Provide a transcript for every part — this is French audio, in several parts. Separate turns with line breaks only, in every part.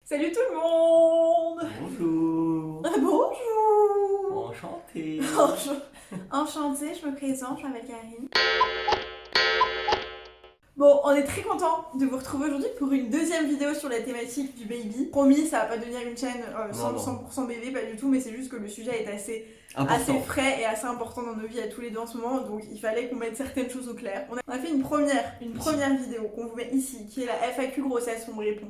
Salut tout le monde.
Bonjour.
Bonjour.
Enchanté.
Enchantée, je me présente, je m'appelle Karine. Bon, on est très content de vous retrouver aujourd'hui pour une deuxième vidéo sur la thématique du baby. Promis, ça va pas devenir une chaîne 100% bébé, pas du tout, mais c'est juste que le sujet est assez frais et assez important dans nos vies à tous les deux en ce moment, donc il fallait qu'on mette certaines choses au clair. On a fait une première vidéo qu'on vous met ici, qui est la FAQ grossesse, où on répond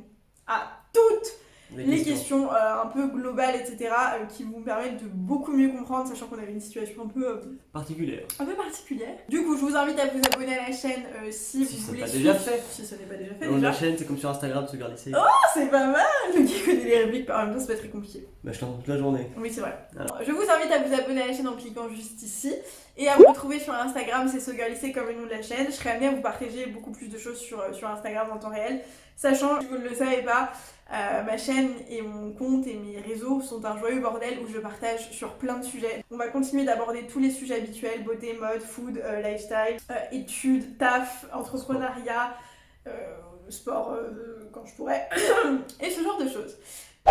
à toutes les questions un peu globales, etc., qui vous permettent de beaucoup mieux comprendre, sachant qu'on avait une situation un peu
particulière.
Du coup, je vous invite à vous abonner à la chaîne si vous voulez
suivre.
Si ce n'est pas déjà fait.
Dans la chaîne, c'est comme sur Instagram, se garder ici.
Oh, c'est pas mal. Le gars connaît les répliques, en même temps, c'est pas très compliqué.
Bah, je t'entends toute la journée.
Oui, c'est vrai.
Alors.
Je vous invite à vous abonner à la chaîne en cliquant juste ici. Et à me retrouver sur Instagram, c'est SoGirllyC comme le nom de la chaîne. Je serai amenée à vous partager beaucoup plus de choses sur Instagram en temps réel. Sachant, si vous ne le savez pas, ma chaîne et mon compte et mes réseaux sont un joyeux bordel où je partage sur plein de sujets. On va continuer d'aborder tous les sujets habituels, beauté, mode, food, lifestyle, études, taf, entrepreneuriat, sport quand je pourrais, et ce genre de choses.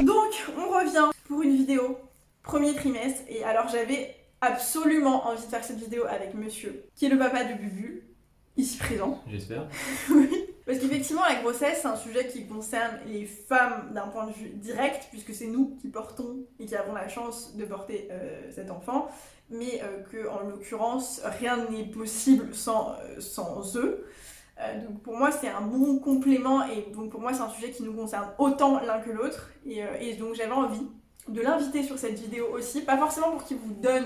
Donc, on revient pour une vidéo, premier trimestre, et alors j'avais absolument envie de faire cette vidéo avec monsieur, qui est le papa de Bubu, ici présent.
J'espère.
Oui. Parce qu'effectivement, la grossesse, c'est un sujet qui concerne les femmes d'un point de vue direct, puisque c'est nous qui portons et qui avons la chance de porter cet enfant, mais que en l'occurrence, rien n'est possible sans eux. Donc pour moi, c'est un bon complément, et donc pour moi, c'est un sujet qui nous concerne autant l'un que l'autre, et donc j'avais envie de l'inviter sur cette vidéo aussi, pas forcément pour qu'il vous donne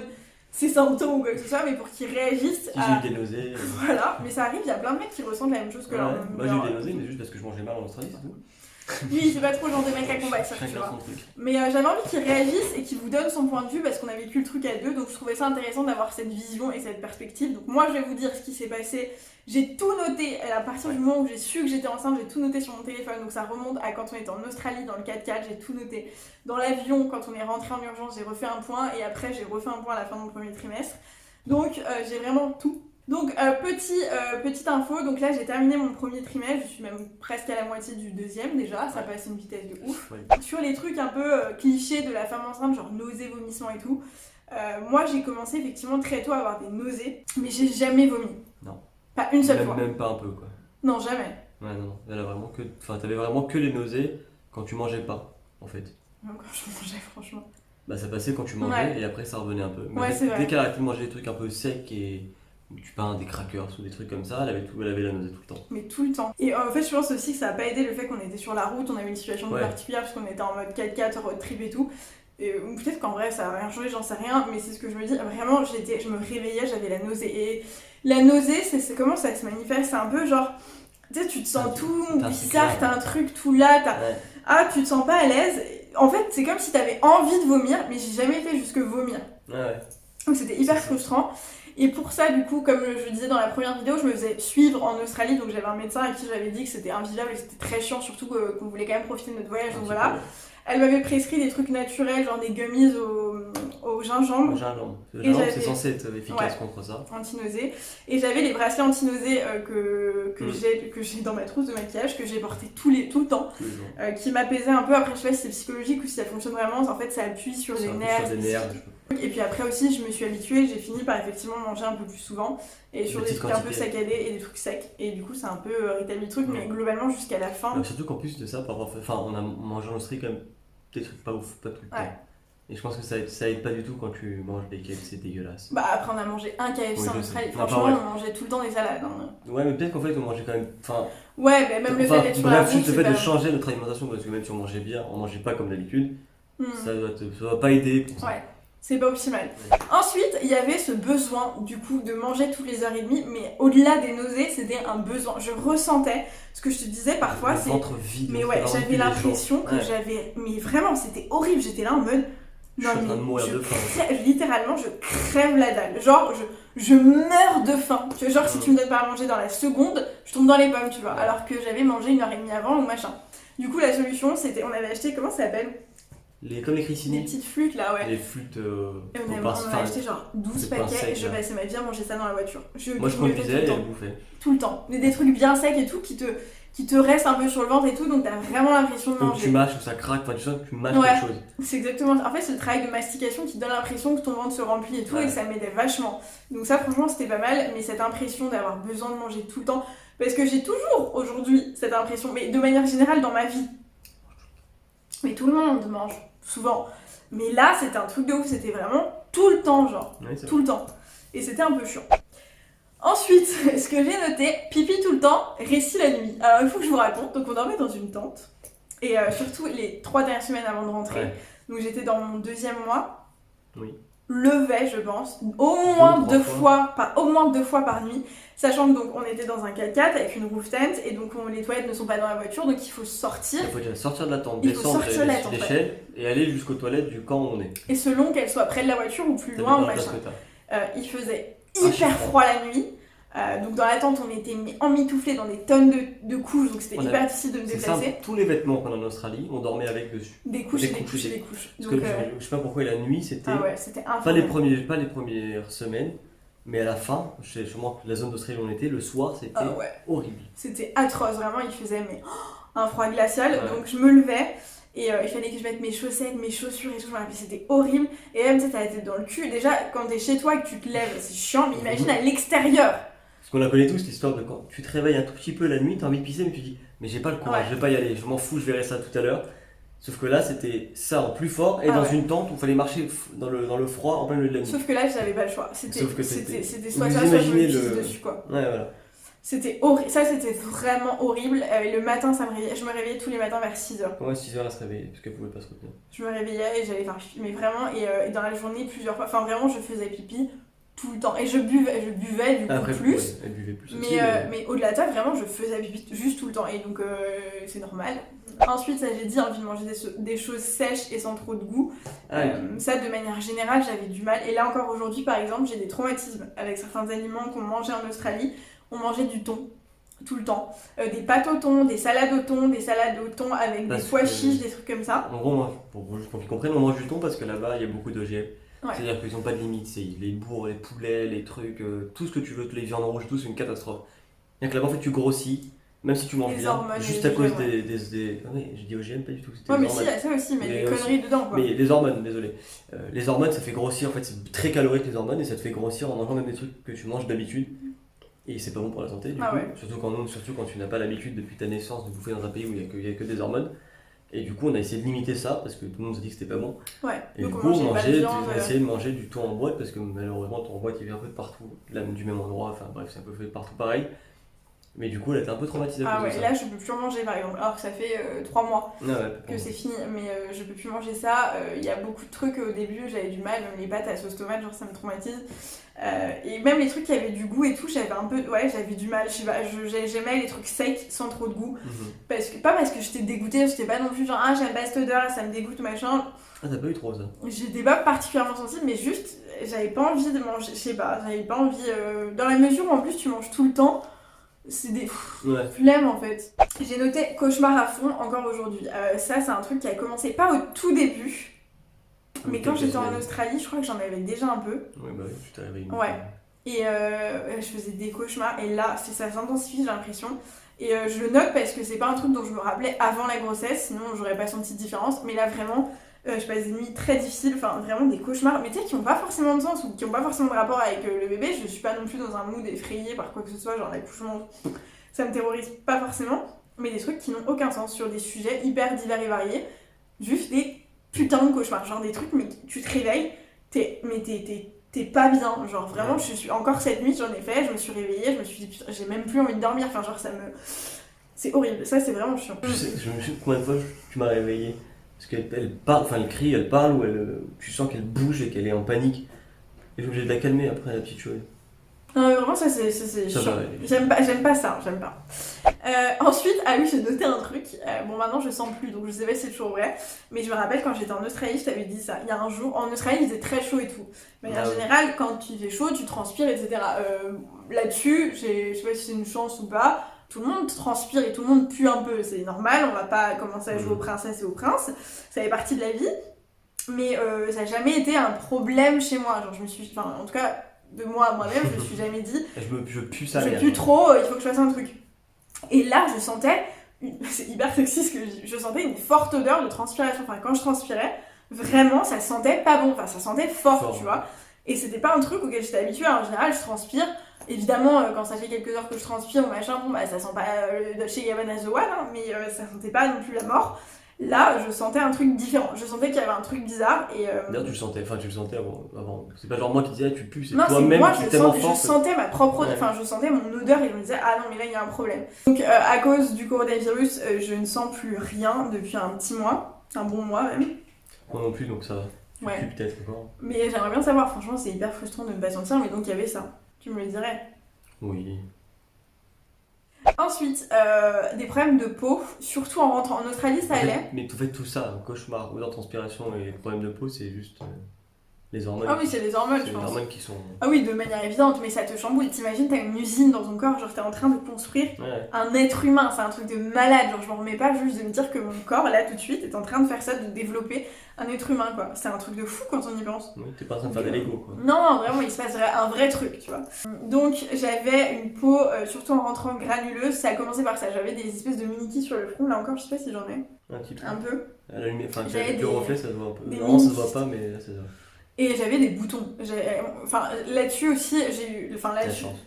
ses symptômes ou quoi que ce soit, mais pour qu'ils réagissent
si j'ai eu des nausées.
Voilà, mais ça arrive, il y a plein de mecs qui ressentent la même chose que leur...
Moi j'ai eu des nausées, mais juste parce que je mangeais mal en Australie, c'est tout.
Oui, c'est pas trop le genre de mec à combattre, tu vois. Mais j'avais envie qu'il réagisse et qu'il vous donne son point de vue parce qu'on a vécu le truc à deux, donc je trouvais ça intéressant d'avoir cette vision et cette perspective. Donc moi je vais vous dire ce qui s'est passé. J'ai tout noté, à partir du moment où j'ai su que j'étais enceinte, j'ai tout noté sur mon téléphone, donc ça remonte à quand on était en Australie dans le 4x4, j'ai tout noté. Dans l'avion, quand on est rentré en urgence, j'ai refait un point, et après j'ai refait un point à la fin de mon premier trimestre. Donc j'ai vraiment tout. Donc petite info, donc là j'ai terminé mon premier trimestre, je suis même presque à la moitié du deuxième déjà, ça passe une vitesse de ouf. Sur les trucs un peu clichés de la femme enceinte, genre nausées, vomissements et tout, moi j'ai commencé effectivement très tôt à avoir des nausées, mais j'ai jamais vomi.
Non.
Pas une seule fois.
Même pas un peu quoi.
Non, jamais.
Ouais non, t'avais vraiment que les nausées quand tu mangeais pas, en fait.
Même quand je mangeais, franchement.
Bah ça passait quand tu mangeais, et après ça revenait un peu. Mais
ouais, c'est vrai.
Dès qu'elle arrêtait de manger des trucs un peu secs et... tu parles des crackers ou des trucs comme ça, elle avait la nausée tout le temps.
Mais tout le temps. Et en fait, je pense aussi que ça n'a pas aidé le fait qu'on était sur la route, on avait une situation particulière parce qu'on était en mode 4x4, road trip et tout. Et peut-être qu'en vrai ça n'a rien changé, j'en sais rien, mais c'est ce que je me dis. Vraiment, je me réveillais, j'avais la nausée. Et la nausée, c'est comment ça se manifeste. C'est un peu genre, tu sais, tu te sens tout bizarre, t'as un truc tout là, tu te sens pas à l'aise. En fait, c'est comme si t'avais envie de vomir, mais j'ai jamais fait jusque vomir.
Ouais.
Donc c'était hyper frustrant. Et pour ça, du coup, comme je disais dans la première vidéo, je me faisais suivre en Australie, donc j'avais un médecin à qui j'avais dit que c'était invivable et que c'était très chiant, surtout qu'on voulait quand même profiter de notre voyage, donc voilà. Elle m'avait prescrit des trucs naturels, genre des gummies au gingembre.
Le gingembre, c'est censé être efficace contre ça.
Anti-nausées. Et j'avais les bracelets anti-nausées que j'ai dans ma trousse de maquillage, que j'ai porté tout le temps, qui m'apaisaient un peu. Après, je sais pas si c'est psychologique ou si ça fonctionne vraiment. En fait, ça appuie sur les nerfs. Et puis après aussi, je me suis habituée, j'ai fini par effectivement manger un peu plus souvent, et sur des trucs un peu saccadés et des trucs secs. Et du coup, ça a un peu rétabli le truc, mais globalement jusqu'à la fin.
Donc, surtout qu'en plus de ça, on a mangé en Australie quand même des trucs pas ouf, pas tout le temps. Et je pense que ça aide pas du tout quand tu manges des KFC dégueulasses.
Bah après on a mangé un KFC en Australie, franchement on mangeait tout le temps des salades. Hein.
Ouais mais peut-être qu'en fait on mangeait quand même...
Ouais mais même le fait d'être sur la route,
le fait de changer notre alimentation, parce que même si on mangeait bien, on mangeait pas comme d'habitude, ça doit pas aider pour ça.
Ouais. C'est pas optimal. Ensuite, il y avait ce besoin du coup de manger toutes les heures et demie, mais au-delà des nausées, c'était un besoin. Je ressentais ce que je te disais parfois, c'est
ventre vide.
Mais ouais, j'avais l'impression que j'avais, mais vraiment, c'était horrible. J'étais là en mode,
non mais
littéralement, je crève la dalle. Genre, je meurs de faim. Tu vois, genre si tu me donnes pas à manger dans la seconde, je tombe dans les pommes, tu vois. Alors que j'avais mangé 1h30 avant ou machin. Du coup, la solution, c'était, on avait acheté, comment ça s'appelle ?
Comme les Cricini.
Des petites flûtes là, ouais.
Les flûtes.
Et on a acheté genre 12 paquets et je passais ma vie à manger ça dans la voiture.
Moi je conduisais et je bouffais.
Tout le temps. Mais des trucs bien secs et tout qui qui te reste un peu sur le ventre et tout, donc t'as vraiment l'impression de manger.
Donc tu mâches, ça craque, enfin tu sens que tu mâches
Ouais,
quelque chose.
C'est exactement ça. En fait, c'est le travail de mastication qui donne l'impression que ton ventre se remplit et tout, et ça m'aidait vachement. Donc ça, franchement, c'était pas mal, mais cette impression d'avoir besoin de manger tout le temps, parce que j'ai toujours aujourd'hui cette impression, mais de manière générale dans ma vie. Mais tout le monde mange, souvent. Mais là, c'était un truc de ouf, c'était vraiment tout le temps, genre. Tout le temps. Et c'était un peu chiant. Ensuite, ce que j'ai noté, pipi tout le temps, récit la nuit. Alors, il faut que je vous raconte. Donc, on dormait dans une tente. Et surtout, les 3 dernières semaines avant de rentrer. Donc, j'étais dans mon 2e mois.
Oui.
Levais, je pense, au moins deux fois par nuit. Sachant que donc, on était dans un 4x4 avec une roof tent. Et donc, les toilettes ne sont pas dans la voiture. Donc, il faut sortir.
Il faut déjà sortir de la tente, descendre l'échelle et aller jusqu'aux toilettes du camp où on est.
Et selon qu'elles soient près de la voiture ou plus loin ou machin. Il faisait hyper froid la nuit. Donc dans la tente on était emmitouflés dans des tonnes de couches, donc c'était hyper difficile de me déplacer.
Simple, tous les vêtements qu'on a en Australie, on dormait avec dessus.
Des couches.
Parce
donc,
que je sais pas pourquoi la nuit c'était.
C'était
pas les premières semaines, mais à la fin, chez moi, la zone d'Australie où on était, le soir c'était horrible.
C'était atroce, vraiment, il faisait un froid glacial, donc je me levais. Et il fallait que je mette mes chaussettes, mes chaussures et tout, c'était horrible. Et même, tu sais, t'as la tête dans le cul. Déjà, quand t'es chez toi et que tu te lèves, c'est chiant, mais imagine à l'extérieur.
Parce qu'on la connaît tous, cette histoire de quand tu te réveilles un tout petit peu la nuit, t'as envie de pisser, mais tu dis, mais j'ai pas le courage, je vais pas y aller, je m'en fous, je verrai ça tout à l'heure. Sauf que là, c'était ça en plus fort, et dans une tente où il fallait marcher dans le froid en plein milieu de la nuit.
Sauf que là, j'avais pas le choix. C'était soit
ça,
soit je me pisse dessus, quoi.
Ouais, voilà.
C'était horrible, ça c'était vraiment horrible. Le matin, je me réveillais tous les matins vers 6h.
Ouais, 6h elle se réveillait, parce qu'elle pouvait pas se retenir.
Je me réveillais et j'allais faire pipi, mais vraiment, et dans la journée plusieurs fois, enfin vraiment je faisais pipi tout le temps. Et je buvais du coup.
Après,
plus.
Elle buvait plus
Mais,
aussi,
mais au-delà de ça, vraiment je faisais pipi juste tout le temps, et donc c'est normal. Ensuite, ça j'ai dit, envie de manger des choses sèches et sans trop de goût. Ça, de manière générale, j'avais du mal. Et là encore aujourd'hui, par exemple, j'ai des traumatismes avec certains aliments qu'on mangeait en Australie. On mangeait du thon tout le temps, des pâtes au thon, des salades au thon avec des pois chiches, des trucs comme ça.
En gros, moi, juste pour qu'ils comprennent, on mange du thon parce que là-bas il y a beaucoup d'OGM. C'est-à-dire qu'ils n'ont pas de limite, c'est les bourres, les poulets, les trucs, tout ce que tu veux, toutes les viandes rouges, tout, c'est une catastrophe. C'est-à-dire que là-bas en fait tu grossis, même si tu manges bien,
hormones,
juste à cause des... Ah oui, j'ai dit OGM, pas du tout.
Ouais, mais si, il y a ça aussi, mais des conneries dedans quoi.
Mais les hormones, désolé. Les hormones ça fait grossir, en fait c'est très calorique les hormones, et ça te fait grossir en mangeant même des trucs que tu manges d'habitude. Et c'est pas bon pour la santé, du coup. Surtout quand tu n'as pas l'habitude depuis ta naissance de bouffer dans un pays où il y a que des hormones. Et du coup, on a essayé de limiter ça parce que tout le monde s'est dit que c'était pas bon. Et
donc
du coup, on a essayé de manger du thon en boîte parce que malheureusement, le thon en boîte il vient un peu de partout, là, du même endroit, enfin bref, c'est un peu fait partout pareil. Mais du coup, elle était un peu traumatisée.
Là je peux plus en manger par exemple, alors que ça fait 3 mois que c'est fini, mais je peux plus manger ça. Il y a beaucoup de trucs au début, j'avais du mal, même les pâtes à sauce tomate, genre ça me traumatise. Et même les trucs qui avaient du goût et tout, j'avais du mal. Je sais pas, j'aimais les trucs secs sans trop de goût. Pas parce que j'étais dégoûtée, j'étais pas non plus genre j'aime pas cette odeur, ça me dégoûte machin.
Ah, t'as pas eu trop ça?
J'étais pas particulièrement sensible, mais juste j'avais pas envie de manger, je sais pas, j'avais pas envie. Dans la mesure où en plus tu manges tout le temps. C'est des flemmes en fait. J'ai noté cauchemar à fond encore aujourd'hui. Ça, c'est un truc qui a commencé pas au tout début, mais quand j'étais en Australie, je crois que j'en avais déjà un peu.
Ouais, bah oui, tu t'es réveillée.
Et je faisais des cauchemars, et là, ça s'intensifie, j'ai l'impression. Et je le note parce que c'est pas un truc dont je me rappelais avant la grossesse, sinon j'aurais pas senti de différence. Mais là, vraiment, je passe des nuits très difficiles, enfin vraiment des cauchemars, mais tu sais, qui ont pas forcément de sens ou qui ont pas forcément de rapport avec le bébé. Je suis pas non plus dans un mood effrayé par quoi que ce soit, genre l'accouchement, ça me terrorise pas forcément, mais des trucs qui n'ont aucun sens sur des sujets hyper divers et variés, juste des putains de cauchemars, genre des trucs, mais tu te réveilles, t'es pas bien, genre vraiment, je suis encore cette nuit, j'en ai fait, je me suis réveillée, je me suis dit putain, j'ai même plus envie de dormir, enfin genre c'est horrible, ça c'est vraiment chiant.
Je me suis dit combien de fois tu m'as réveillée. Parce qu'elle parle, enfin elle crie, elle parle, ou tu sens qu'elle bouge et qu'elle est en panique. Et j'ai obligé de la calmer après, la petite chouette.
Non mais vraiment ça c'est chiant. J'aime pas ça, j'aime pas. Ensuite, j'ai noté un truc. Bon maintenant je sens plus, donc je sais pas si c'est toujours vrai. Mais je me rappelle quand j'étais en Australie, je t'avais dit ça. Il y a un jour, en Australie il faisait très chaud et tout. Mais en général, quand il fait chaud, tu transpires, etc. Là-dessus, je sais pas si c'est une chance ou pas. Tout le monde transpire et tout le monde pue un peu, c'est normal, on va pas commencer à jouer aux princesses et aux princes, ça fait partie de la vie, mais ça n'a jamais été un problème chez moi, genre en tout cas, de moi à moi-même, je me suis jamais dit,
je pue ça,
je pue trop, il faut que je fasse un truc. Et là, je sentais, c'est hyper sexy ce que je dis, je sentais une forte odeur de transpiration. Enfin, quand je transpirais, vraiment, ça sentait pas bon. Enfin, ça sentait fort, tu vois. Et c'était pas un truc auquel j'étais habituée. En général, je transpire. Évidemment, quand ça fait quelques heures que je transpire ou machin, bon, bah, ça sent pas Dolce & Gabbana The One, hein, mais ça sentait pas non plus la mort. Là, je sentais un truc différent. Je sentais qu'il y avait un truc bizarre et...
D'ailleurs, tu le sentais avant. C'est pas genre moi qui disais tu pues, c'est
non,
toi-même
moi,
qui est tellement fort.
Je sentais ma propre odeur, enfin, je sentais mon odeur et je me disais, ah non, mais là, il y a un problème. Donc, à cause du coronavirus, je ne sens plus rien depuis un petit mois, un bon mois même.
Moi non plus, donc ça va.
Ouais.
Tu peut-être encore.
Mais j'aimerais bien savoir, franchement, c'est hyper frustrant de ne pas sentir, mais donc il y avait ça. Tu me le dirais.
Oui.
Ensuite, des problèmes de peau, surtout en rentrant en Australie, ça allait.
Mais en fait, tout ça, un cauchemar, odeur, transpiration et problème de peau, c'est juste les hormones.
Ah oui, c'est les hormones, je pense.
C'est les hormones qui sont...
Ah oui, de manière évidente, mais ça te chamboule. T'imagines, t'as une usine dans ton corps, genre t'es en train de construire un être humain, c'est un truc de malade. Genre je m'en remets pas juste de me dire que mon corps, là, tout de suite, est en train de faire ça, de développer un être humain, quoi. C'est un truc de fou quand on y pense.
Oui, t'es pas en train de faire des Lego, quoi.
Non, vraiment, il se passe un vrai truc, tu vois. Donc j'avais une peau, surtout en rentrant, granuleuse. Ça a commencé par ça. J'avais des espèces de mini-kis sur le front, là encore, je sais pas si j'en ai.
Un petit peu.
Un peu.
À la lumière, enfin,
J'avais
le reflet, ça se voit un peu.
Non,
ça se voit pas, mais là, ça se voit.
Et j'avais des boutons. Enfin, là-dessus aussi, j'ai eu. Enfin,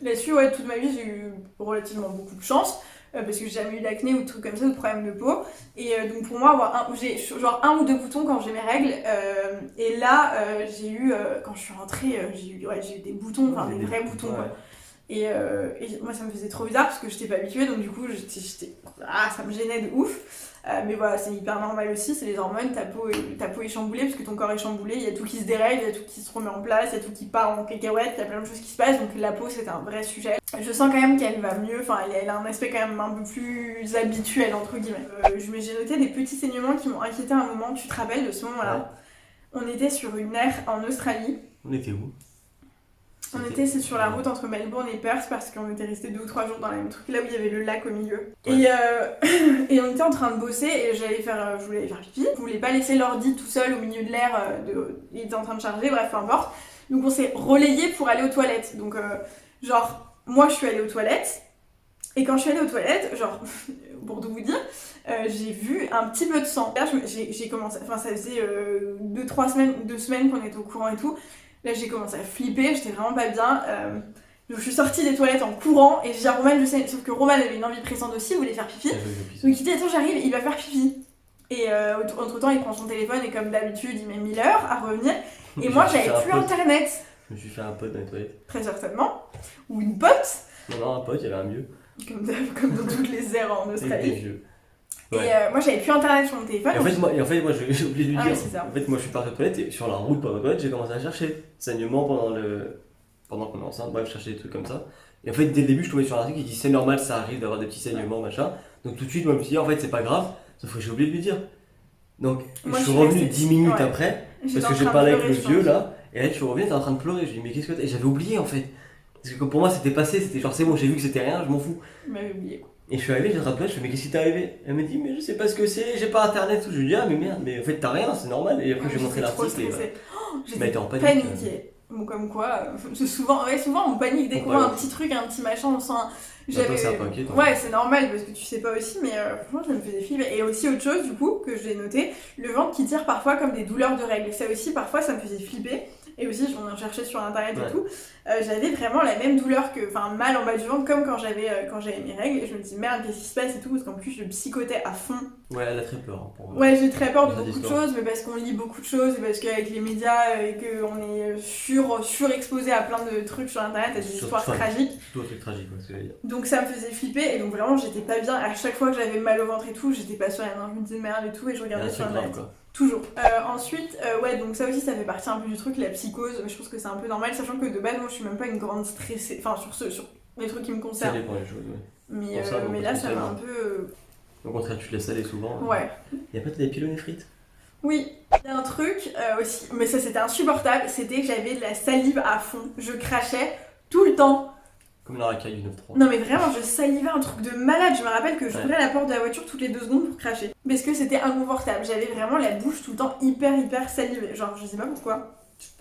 là-dessus, ouais, toute ma vie, j'ai eu relativement beaucoup de chance. Parce que j'ai jamais eu d'acné ou de trucs comme ça, ou de problèmes de peau. Et donc pour moi, j'ai genre 1 ou 2 boutons quand j'ai mes règles. Et là, j'ai eu, quand je suis rentrée, j'ai eu des boutons, enfin des vrais boutons, quoi. Et moi, ça me faisait trop bizarre parce que j'étais pas habituée, donc du coup, ça me gênait de ouf. Mais voilà, c'est hyper normal aussi, c'est les hormones, ta peau est chamboulée parce que ton corps est chamboulé, il y a tout qui se dérègle, il y a tout qui se remet en place, il y a tout qui part en cacahuète, il y a plein de choses qui se passent, donc la peau c'est un vrai sujet. Je sens quand même qu'elle va mieux, enfin elle a un aspect quand même un peu plus habituel entre guillemets. J'ai noté des petits saignements qui m'ont inquiété à un moment, tu te rappelles de ce moment-là? On était sur une aire en Australie.
On était où?
C'est sur la route entre Melbourne et Perth parce qu'on était resté 2 ou 3 jours dans le même truc, là où il y avait le lac au milieu. Ouais. Et on était en train de bosser et je voulais aller faire pipi. Je voulais pas laisser l'ordi tout seul au milieu de l'air, il était en train de charger, bref, peu importe. Donc on s'est relayé pour aller aux toilettes. Donc moi je suis allée aux toilettes et quand je suis allée aux toilettes, pour tout vous dire, j'ai vu un petit peu de sang. Là j'ai commencé, enfin ça faisait 2 semaines qu'on était au courant et tout. Là, j'ai commencé à flipper, j'étais vraiment pas bien. Donc, je suis sortie des toilettes en courant et j'ai dit à Roman, je sais, sauf que Roman avait une envie pressante aussi, il voulait faire pipi. Donc, il dit attends, j'arrive, il va faire pipi. Et entre temps, il prend son téléphone et comme d'habitude, il met 1000 heures à revenir. Et moi, j'avais plus internet.
Je me suis fait un pote dans les toilettes.
Très certainement. Ou une pote.
Non, un pote, il y avait un mieux.
Comme dans toutes les aires en Australie.
Des vieux.
Ouais. Et moi j'avais plus internet sur mon téléphone.
Et en fait, moi j'ai oublié de lui dire.
Ouais, c'est ça.
En fait, moi je suis parti aux toilettes et sur la route pour les toilettes, j'ai commencé à chercher saignement pendant qu'on est enceinte. Bref, je cherchais des trucs comme ça. Et en fait, dès le début, je tombais sur un article qui dit c'est normal, ça arrive d'avoir des petits saignements, machin. Donc tout de suite, moi je me suis dit en fait, c'est pas grave, sauf que j'ai oublié de lui dire. Donc moi, je suis revenu 10 minutes après, parce que j'ai parlé avec le vieux là, et là, je suis revenu, t'es en train de pleurer. Je lui ai dit mais qu'est-ce que t'as? Et j'avais oublié en fait. Parce que pour moi, c'était passé, c'était genre c'est bon, j'ai vu que c'était rien, je m'en fous.
Tu m'avais oublié quoi.
Et je suis arrivé, j'ai rattrapé, je fais mais qu'est-ce qui t'est arrivé? Elle m'a dit mais je sais pas ce que c'est, j'ai pas internet, tout. Je lui ai dit ah mais merde, mais en fait t'as rien, c'est normal. Et après j'ai montré l'article et
j'étais en panique. Bon comme quoi, souvent on panique dès qu'on voit un petit truc, un petit machin, on sent. Ouais, c'est normal parce que tu sais pas aussi, mais franchement ça me faisait flipper. Et aussi autre chose du coup que j'ai noté, le ventre qui tire parfois comme des douleurs de règles. Ça aussi parfois ça me faisait flipper. Et aussi, j'en ai cherché sur internet et tout. J'avais vraiment la même douleur mal en bas du ventre, comme quand j'avais mes règles. Et je me dis merde, qu'est-ce qui se passe et tout, parce qu'en plus, je psychotais à fond.
Ouais, elle a très peur pour moi.
Ouais, j'ai très peur de beaucoup de choses, mais parce qu'on lit beaucoup de choses, et parce qu'avec les médias, et qu'on est surexposé à plein de trucs sur internet, à des histoires tragiques.
Tout un truc tragique, ce que je veux dire.
Donc ça me faisait flipper, et donc vraiment, j'étais pas bien. À chaque fois que j'avais mal au ventre et tout, j'étais pas sereine. Je me disais merde et tout, et je regardais sur internet. Toujours. Ensuite, donc ça aussi, ça fait partie un peu du truc, la psychose. Je pense que c'est un peu normal, sachant que de base, moi, je suis même pas une grande stressée. Enfin, sur les trucs qui me concernent.
Ça dépend des choses, ouais.
Mais là, ça m'a un peu.
Au contraire, tu te laisses aller souvent.
Ouais.
Y'a pas des pyélonéphrite?
Oui. Il y a un truc aussi, mais ça c'était insupportable, c'était que j'avais de la salive à fond. Je crachais tout le temps.
Comme la racaille du 9-3.
Non mais vraiment, je salivais un truc de malade. Je me rappelle que j'ouvrais la porte de la voiture toutes les 2 secondes pour cracher. Parce que c'était inconfortable. J'avais vraiment la bouche tout le temps hyper salivée. Genre, je sais pas pourquoi.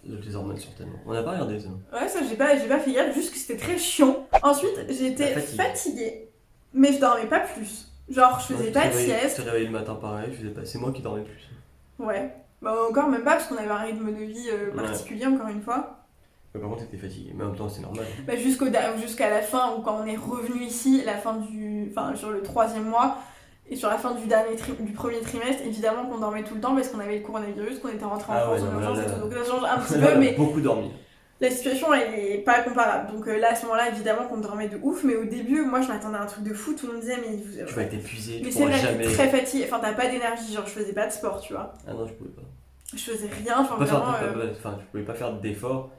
Les hormones certainement. On n'a pas regardé ça.
Ouais, ça j'ai pas fait gaffe, juste que c'était très chiant. Ensuite, j'étais fatiguée. Mais je dormais pas plus. Genre, je faisais pas de sieste.
Je te réveillais le matin pareil, je faisais pas. C'est moi qui dormais plus.
Ouais. Bah, encore même pas, parce qu'on avait un rythme de vie particulier, encore une fois.
Mais par contre, t'étais fatigué, mais en même temps, c'est normal.
Bah, jusqu'à la fin, ou quand on est revenu ici, sur le 3e mois, et sur la fin du premier trimestre, évidemment qu'on dormait tout le temps parce qu'on avait le coronavirus, qu'on était rentré en France en urgence et tout. Donc ça change un petit peu, mais.
Beaucoup dormi.
La situation, elle est pas comparable. Donc là, à ce moment-là, évidemment qu'on dormait de ouf, mais au début, moi, je m'attendais à un truc de fou. Tout le monde disait, mais
tu vas être épuisé,
mais c'est vrai, t'es très fatigué. Enfin, t'as pas d'énergie. Genre, je faisais pas de sport, tu vois.
Ah non, je pouvais pas.
Je faisais rien. Enfin, vraiment.
Tu pouvais pas faire d'efforts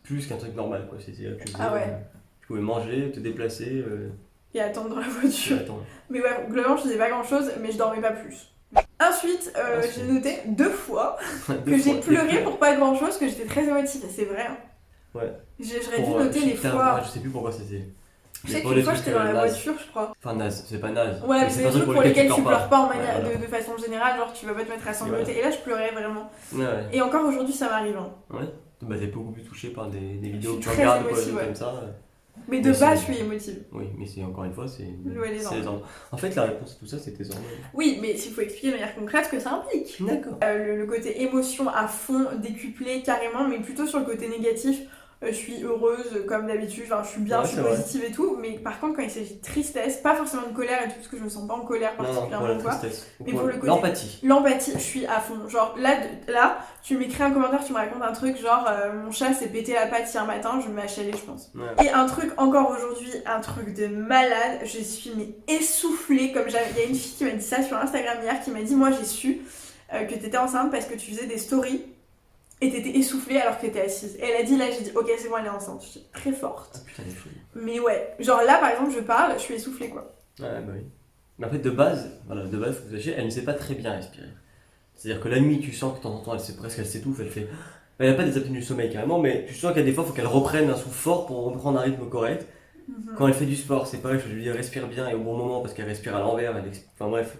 plus qu'un truc normal, quoi. C'était là que tu faisais.
Ah ouais.
Tu pouvais manger, te déplacer.
Et attendre dans la voiture. Mais ouais, globalement, je faisais pas grand chose, mais je dormais pas plus. Ensuite, j'ai noté 2 fois que j'ai pleuré pour pas grand chose, que j'étais très émotive. C'est vrai. Hein.
Ouais.
J'aurais dû noter les fois.
Je sais plus pourquoi c'était.
Je sais qu'une fois j'étais dans la voiture, je crois.
Enfin, naze, c'est pas naze.
Ouais, mais c'est des trucs pour lesquels tu pleures pas en manière
voilà.
de façon générale, genre tu vas pas te mettre à sangloter.
Voilà.
Et là, je pleurais vraiment.
Ouais.
Et encore aujourd'hui, ça m'arrive. Hein.
Ouais. Bah, t'es beaucoup plus touchée par des vidéos que tu
très
regardes
émotive,
comme ça.
Mais de base, je suis émotive.
Oui, mais c'est encore une fois, c'est
les hormones.
En fait, la réponse à tout ça, c'est tes hormones.
Oui, mais s'il faut expliquer de manière concrète ce que ça implique.
D'accord.
Le côté émotion à fond, décuplé carrément, mais plutôt sur le côté négatif. Je suis heureuse comme d'habitude, enfin, je suis bien, je suis positive et tout, mais par contre quand il s'agit de tristesse, pas forcément de colère et tout, parce que je me sens pas en colère particulièrement
non,
quoi, mais pour le côté
l'empathie,
je suis à fond. Genre là tu m'écris un commentaire, tu me racontes un truc genre mon chat s'est pété la patte hier matin, je me mets à chialer, je pense.
Ouais.
Et un truc encore aujourd'hui, un truc de malade, je suis essoufflée, comme il y a une fille qui m'a dit ça sur Instagram hier, qui m'a dit moi j'ai su que t'étais enceinte parce que tu faisais des stories et t'étais essoufflée alors que t'étais assise. Et elle a dit là, j'ai dit ok c'est bon, elle est enceinte. J'étais très forte.
Ah putain, elle est folle.
Mais ouais, genre là par exemple je parle, je suis essoufflée quoi.
Ouais bah oui. Mais en fait de base, faut que vous sachiez, elle ne sait pas très bien respirer. C'est-à-dire que la nuit tu sens que de temps en temps elle s'étouffe, elle fait... Elle n'a pas des apnées du sommeil carrément, mais tu sens qu'il y a des fois il faut qu'elle reprenne un souffle fort pour reprendre un rythme correct. Quand elle fait du sport, c'est pareil, je lui dis respire bien et au bon moment parce qu'elle respire à l'envers, enfin bref.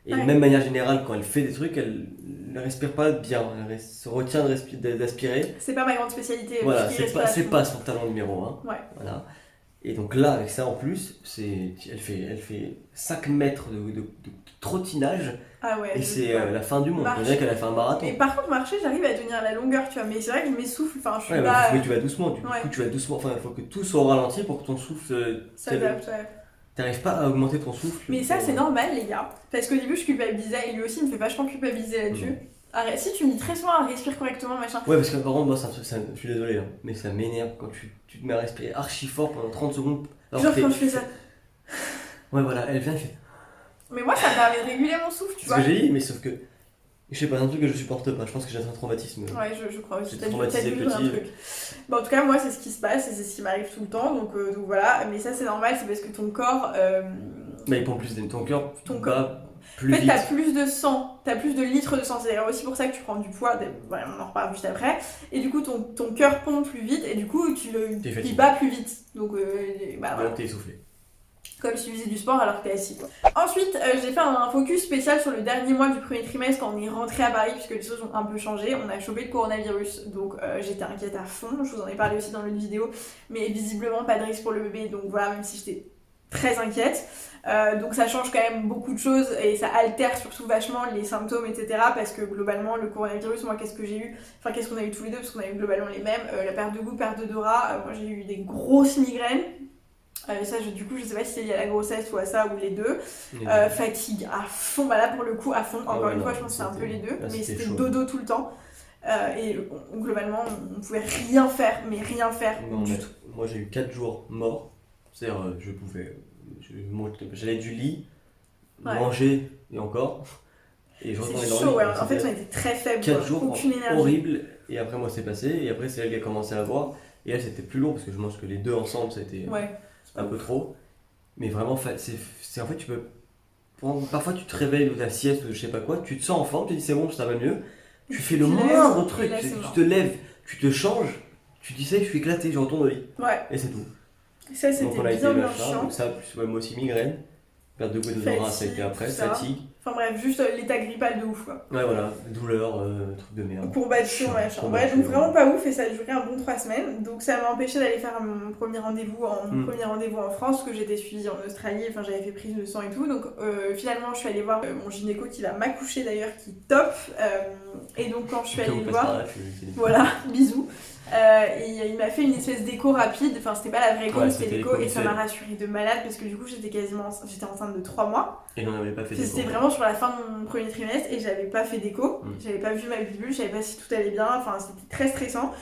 Et de même manière générale, quand elle fait des trucs, elle ne respire pas bien, elle se retient d'aspirer.
C'est pas ma grande spécialité.
Voilà, c'est pas son talent numéro 1.
Ouais.
Voilà. Et donc là, avec ça en plus, elle fait 5 mètres de trottinage.
Ah ouais.
Et c'est la fin du monde. On dirait qu'elle a fait un marathon.
Et par contre, marcher, j'arrive à tenir la longueur, tu vois. Mais c'est vrai que je m'essouffle. Enfin, je suis
là.
Bah,
faut que tu vas doucement. Du coup, tu vas doucement. Enfin, il faut que tout soit au ralenti pour que ton souffle.
S'adapte,
T'arrives pas à augmenter ton souffle.
Mais ça, c'est normal, les gars. Parce qu'au début, je culpabilisais et lui aussi, il me fait vachement culpabiliser là-dessus. Arrête, si tu me dis très souvent, respire correctement, machin.
Ouais, parce que par contre, moi, c'est un truc, je suis désolé, hein, mais ça m'énerve quand tu te mets à respirer archi fort pendant 30 secondes.
Genre quand je fais ça.
Ouais, voilà, elle vient, elle fait.
Mais moi, ça me permet de réguler mon souffle, tu vois.
C'est ce que j'ai dit, mais sauf que. Je sais pas, c'est un truc que je supporte pas. Je pense que j'ai un traumatisme.
Ouais, je crois aussi.
J'ai traumatisé petit.
Un truc. Bon, en tout cas, moi, c'est ce qui se passe et c'est ce qui m'arrive tout le temps. Donc voilà. Mais ça, c'est normal, c'est parce que ton corps.
Bah, il pompe plus ton cœur.
Ton corps.
Plus
en fait,
vite.
t'as plus de sang, t'as plus de litres de sang. C'est d'ailleurs aussi pour ça que tu prends du poids. Voilà, on en reparle juste après. Et du coup, ton cœur pompe plus vite et du coup, il bat plus vite. Donc,
voilà. T'es essoufflé.
Comme si tu faisais du sport alors que t'es assis quoi. Ensuite j'ai fait un focus spécial sur le dernier mois du premier trimestre quand on est rentré à Paris puisque les choses ont un peu changé, on a chopé le coronavirus donc j'étais inquiète à fond, je vous en ai parlé aussi dans l'autre vidéo mais visiblement pas de risque pour le bébé donc voilà même si j'étais très inquiète donc ça change quand même beaucoup de choses et ça altère surtout vachement les symptômes etc parce que globalement le coronavirus moi qu'est-ce que j'ai eu, enfin qu'est-ce qu'on a eu tous les deux parce qu'on a eu globalement les mêmes, la perte de goût, perte d'odorat, moi j'ai eu des grosses migraines. Ça, du coup, je sais pas si c'est lié à la grossesse ou à ça ou les deux. Fatigue à fond, bah là pour le coup, à fond. Encore une fois, je pense que c'est un peu les deux, mais c'était dodo tout le temps. Et globalement, on pouvait rien faire, mais rien faire du tout.
Moi, j'ai eu 4 jours morts. C'est-à-dire, j'allais du lit, manger et encore. Et je retournais dans le lit.
Ouais. En fait, on était très faibles.
4 jours
aucune énergie.
Horrible. Et après, moi, c'est passé. Et après, c'est elle qui a commencé à voir. Et elle, c'était plus long parce que je pense que les deux ensemble, ça a été. Un peu trop, mais vraiment en fait tu peux parfois tu te réveilles de ta sieste ou je sais pas quoi, tu te sens en forme, tu te dis c'est bon ça va mieux, tu fais le moindre truc, tu te lèves, tu te changes, tu dis ça je suis éclaté, je retourne au lit et c'est tout.
Ça c'était bien chiant.
Donc ça plus moi aussi migraine Perte de goût et d'odorat, ça a été après, fatigue.
Enfin bref, juste l'état grippal de ouf quoi.
Ouais, voilà, douleur, truc de merde.
Courbature, machin. Ouais, donc vraiment pas ouf et ça a duré un bon 3 semaines. Donc ça m'a empêché d'aller faire mon premier rendez-vous en France, parce que j'étais suivie en Australie, enfin j'avais fait prise de sang et tout. Donc finalement, je suis allée voir mon gynéco qui va m'accoucher d'ailleurs, qui top. Et donc quand je suis allée le voir, voilà, bisous. Et il m'a fait une espèce d'écho rapide, enfin c'était pas la vraie écho, c'était l'écho et ça m'a rassurée de malade parce que du coup j'étais enceinte de 3 mois.
Et on n'avait pas fait d'écho.
C'était vraiment sur la fin de mon premier trimestre et j'avais pas fait d'écho, j'avais pas vu ma pilule, je savais pas si tout allait bien, enfin c'était très stressant.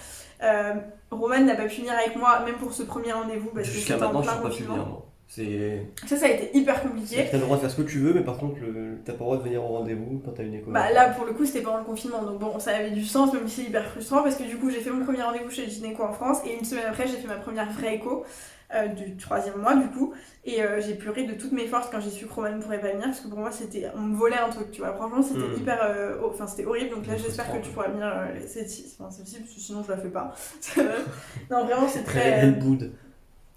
Roman n'a pas pu venir avec moi même pour ce premier rendez-vous parce que
jusqu'à maintenant je suis pas pu venir moi.
Ça a été hyper compliqué.
T'as le droit de faire ce que tu veux, mais par contre, t'as pas le droit de venir au rendez-vous quand t'as une écho.
Bah là, pour le coup, c'était pendant le confinement, donc bon, ça avait du sens, même si c'est hyper frustrant, parce que du coup, j'ai fait mon premier rendez-vous chez le gynéco en France, et une semaine après, j'ai fait ma première vraie écho du 3e mois, du coup, et j'ai pleuré de toutes mes forces quand j'ai su que Roman ne pourrait pas venir, parce que pour moi, on me volait un truc, tu vois. Franchement, c'était hyper. Enfin, c'était horrible, donc là, j'espère que tu pourras venir celle-ci, parce que sinon, je la fais pas. Non, vraiment, c'est très.
Elle boude.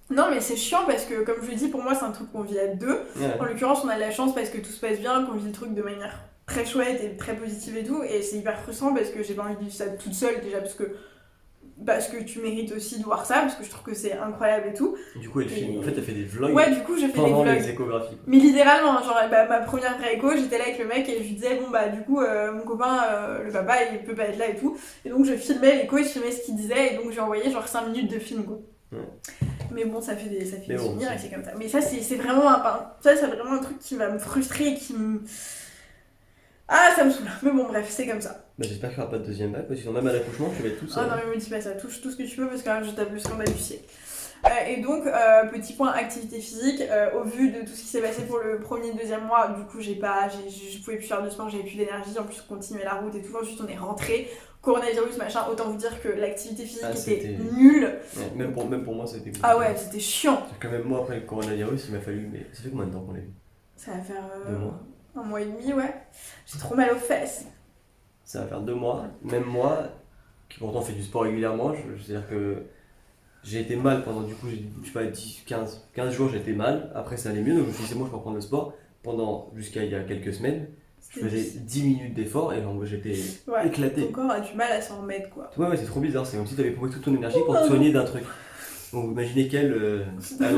Non mais c'est chiant parce que comme je le dis pour moi c'est un truc qu'on vit à deux. En l'occurrence on a de la chance parce que tout se passe bien, qu'on vit le truc de manière très chouette et très positive et tout, et c'est hyper frustrant parce que j'ai pas envie de vivre ça toute seule déjà parce que tu mérites aussi de voir ça parce que je trouve que c'est incroyable et tout.
Du coup elle filme, en fait elle fait des vlogs.
Ouais du coup j'ai fait des vlogs.
Les échographies.
Mais littéralement genre ma première vraie écho j'étais là avec le mec et je lui disais bon bah du coup mon copain le papa il peut pas être là et tout, et donc je filmais l'écho et je filmais ce qu'il disait et donc j'ai envoyé genre 5 minutes de film quoi. Mais bon, ça fait des souvenirs et c'est comme ça. Mais ça, c'est vraiment un truc qui va me frustrer et qui me. Ah, ça me saoule. Mais bon, bref, c'est comme ça.
Bah, j'espère qu'il n'y aura pas de deuxième vague parce que même à l'accouchement, tu vas être toute seule.
Ah non, mais me dis pas ça. Touche tout ce que tu peux parce que là, je tape le scandale du siècle. Et donc, petit point activité physique. Au vu de tout ce qui s'est passé pour le premier et le deuxième mois, du coup, je pouvais plus faire de sport, j'avais plus d'énergie. En plus, continuer la route et tout. Ensuite, on est rentré. Coronavirus, machin, autant vous dire que l'activité physique était nulle.
Ouais, même pour moi, c'était compliqué.
Ah ouais, c'était chiant.
C'est quand même moi, après le coronavirus, il m'a fallu. Mais ça fait combien de temps qu'on l'a eu?
Ça va faire
2 mois.
1 mois et demi, ouais. J'ai trop mal aux fesses.
Ça va faire 2 mois. Même moi, qui pourtant fait du sport régulièrement, c'est-à-dire que j'ai été mal pendant, du coup, je sais pas, 15 jours, j'étais mal. Après, ça allait mieux, donc je me suis dit, c'est bon, je peux reprendre le sport. Jusqu'à il y a quelques semaines. Je faisais 10 minutes d'effort et donc j'étais éclaté.
Ton corps a du mal à s'en remettre quoi.
Ouais, c'est trop bizarre, c'est comme si tu avais pompé toute ton énergie pour te soigner d'un truc. Donc imaginez qu'elle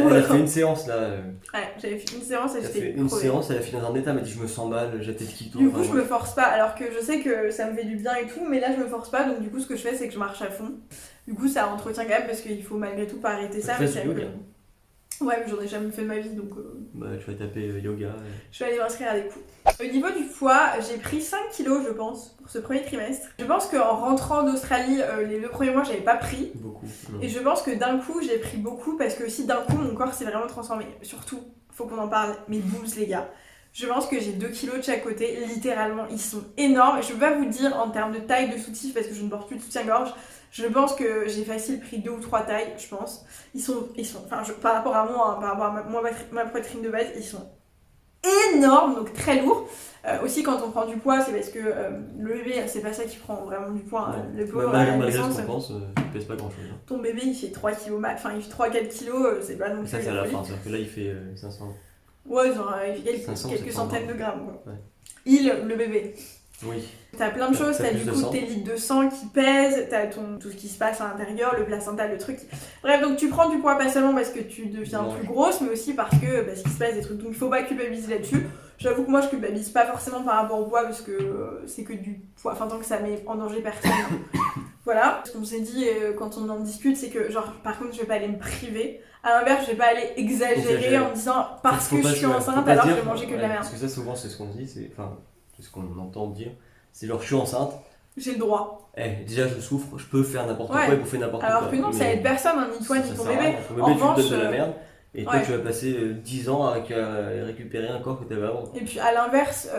a fait une séance là.
Ouais, j'avais fait une séance et j'étais
une séance, elle a fini dans un état, elle m'a dit je me sens mal, j'ai tête qui tourne.
Du coup, je me force pas, alors que je sais que ça me fait du bien et tout, mais là je me force pas, donc du coup, ce que je fais, c'est que je marche à fond. Du coup, ça entretient quand même parce qu'il faut malgré tout pas arrêter ça. Ouais, mais j'en ai jamais fait de ma vie donc.
Bah, tu vas taper yoga.
Je vais aller m'inscrire à des cours. Au niveau du poids, j'ai pris 5 kilos, je pense, pour ce premier trimestre. Je pense qu'en rentrant d'Australie, les 2 premiers mois, j'avais pas pris.
Beaucoup.
Et je pense que d'un coup, j'ai pris beaucoup parce que aussi d'un coup, mon corps s'est vraiment transformé. Surtout, faut qu'on en parle, mes boobs, les gars. Je pense que j'ai 2 kilos de chaque côté, littéralement, ils sont énormes. Je peux pas vous dire en termes de taille de soutif parce que je ne porte plus de soutien-gorge. Je pense que j'ai facile pris 2 ou 3 tailles, je pense. Ils sont par rapport à moi, par rapport à ma poitrine de base, ils sont énormes, donc très lourds. Aussi, quand on prend du poids, c'est parce que le bébé, c'est pas ça qui prend vraiment du poids. Hein. Le pauvre,
malgré ce qu'on pense, tu pèses pas grand chose. Hein.
Ton bébé, il fait 3 kg enfin il fait 3-4 kg, c'est pas non plus.
Ça, c'est à la fin, c'est-à-dire que là, il fait 500.
Ouais, genre, il fait quelques centaines de grammes. Quoi. Ouais. Le bébé.
Oui.
T'as plein de choses, t'as du coup tes litres de sang qui pèsent, t'as tout ce qui se passe à l'intérieur, le placenta, le truc. Bref, donc tu prends du poids pas seulement parce que tu deviens plus grosse, mais aussi parce que ce qui se passe des trucs. Donc il faut pas culpabiliser là-dessus. J'avoue que moi je culpabilise pas forcément par rapport au poids parce que c'est que du poids, enfin tant que ça met en danger personne. Voilà. Ce qu'on s'est dit quand on en discute, c'est que genre par contre je vais pas aller me priver. À l'inverse, je vais pas aller exagérer en disant parce que je suis enceinte alors que je vais manger que de la merde.
Parce que ça souvent c'est ce qu'on dit, c'est ce qu'on entend dire, c'est genre je suis enceinte.
J'ai le droit.
Déjà je souffre, je peux faire n'importe quoi et bouffer n'importe quoi.
Alors que non, ça aide personne, hein, ni toi ni ton bébé.
Ton bébé, tu te donnes de la merde. Et toi, tu vas passer 10 ans à récupérer un corps que tu avais avant.
Et puis à l'inverse,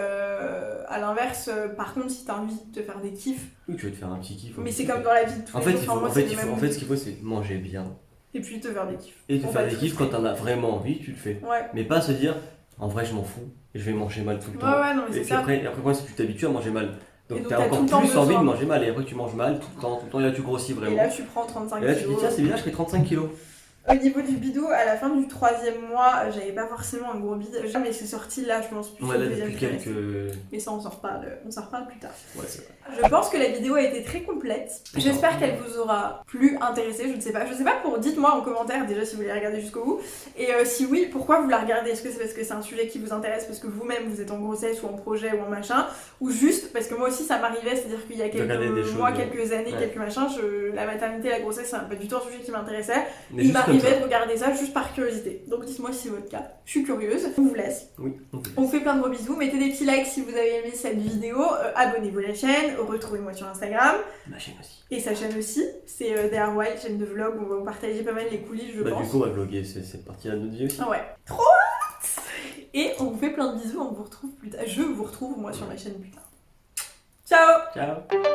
par contre, si tu as envie de te faire des kiffs.
Oui, tu vas te faire un petit kiff.
Mais c'est comme dans la vie de tous les jours.
En fait, ce qu'il faut, c'est manger bien.
Et puis te faire des kiffs.
Et te faire des kiffs quand t'en as vraiment envie, tu le fais.
Ouais.
Mais pas se dire, en vrai, je m'en fous et je vais manger mal tout le temps.
Ouais, non, mais c'est ça.
Après, si tu t'habitues à manger mal. Donc t'as encore plus envie de manger mal et après tu manges mal tout le temps et là tu grossis vraiment.
Et là tu prends 35 kilos.
Et là tu dis tiens c'est bien, je fais 35 kilos.
Au niveau du bidou, à la fin du 3e mois, j'avais pas forcément un gros bide, mais c'est sorti là, je pense, plus
ouais, là, depuis quelques...
Mais ça, on s'en reparle plus tard.
Ouais, c'est vrai.
Je pense que la vidéo a été très complète. J'espère qu'elle vous aura plus intéressé, je ne sais pas. Dites-moi en commentaire déjà si vous voulez regarder jusqu'au bout. Et si oui, pourquoi vous la regardez? Est-ce que c'est parce que c'est un sujet qui vous intéresse, parce que vous-même vous êtes en grossesse ou en projet ou en machin, ou juste parce que moi aussi ça m'arrivait, c'est-à-dire qu'il y a quelques mois, quelques années, quelques machins, la maternité, la grossesse, c'est pas du tout un sujet qui m'intéressait. Il m'arrivait de regarder ça juste par curiosité. Donc dites-moi si c'est votre cas. Je suis curieuse. On vous laisse.
Oui.
On vous fait plein de gros bisous. Mettez des petits likes si vous avez aimé cette vidéo. Abonnez-vous à la chaîne. Retrouvez-moi sur Instagram.
Ma chaîne aussi.
Et sa chaîne aussi. C'est DR Wild, chaîne de vlog. On va vous partager pas mal les coulisses, je pense.
Du coup, on va vlogger cette partie-là de notre vie aussi.
Ouais. Trop hâte. Et on vous fait plein de bisous. On vous retrouve plus tard. Je vous retrouve moi sur ma chaîne plus tard. Ciao.
Ciao.